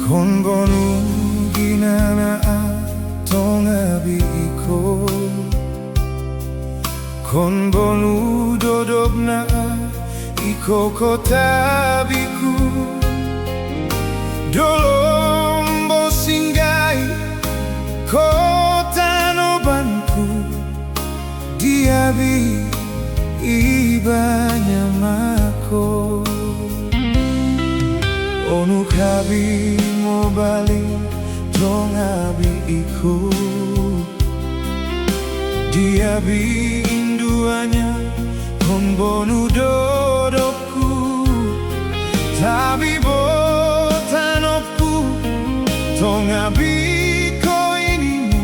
Kon bonu ginana tonga biko, kon bonu dodobna iko kota biku. Dolombo singgai kota nobanku, diabi ibanya mako. Onu kabi mobali tongabi iku, diabi induanya kon bonu dodopku. Tabi botanopku tongabi ko inimu,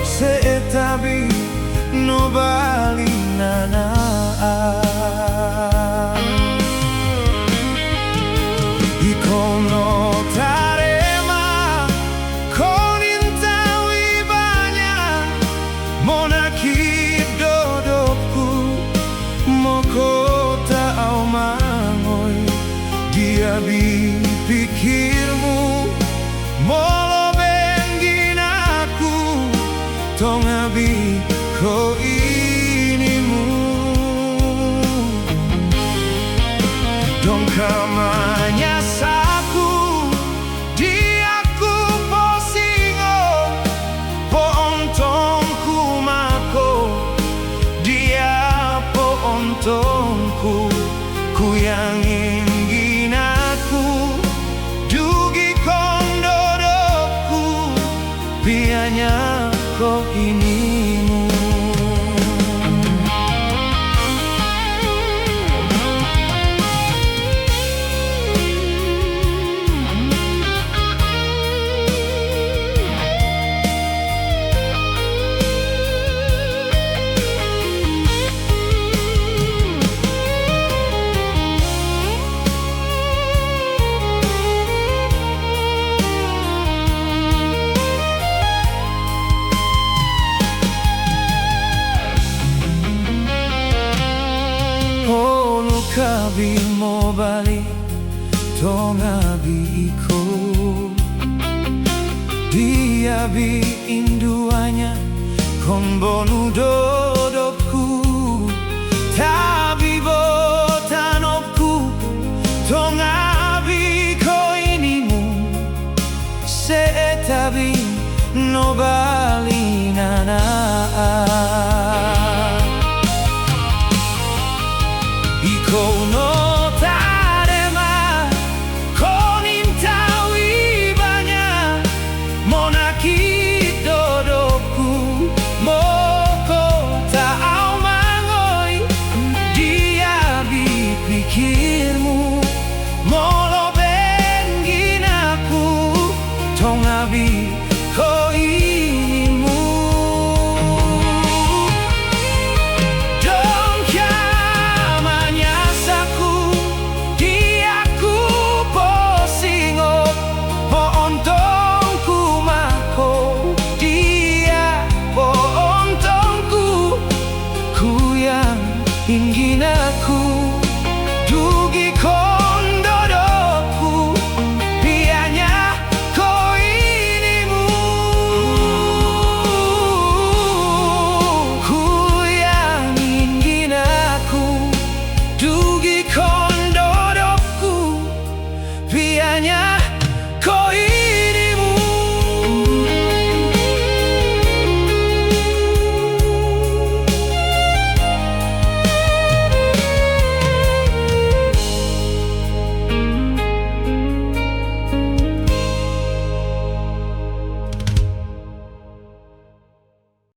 seetabi nobali nana. Ikono tarema konintawi banya monaki dodopku mokota au mangoy. Diabi pikirmu molo benginaku tongabi ko inimu. Dongkamanya saku diaku posingo, po ontongku mako dia po ontongku. Ku yang inginaku dugi kondodokku, pianya ko inimu. Onu kabi mobali tongabi iko, diabi induanya kon bonu dodopku. Tabi botanopku tongabi ko inimu, seetabi nobali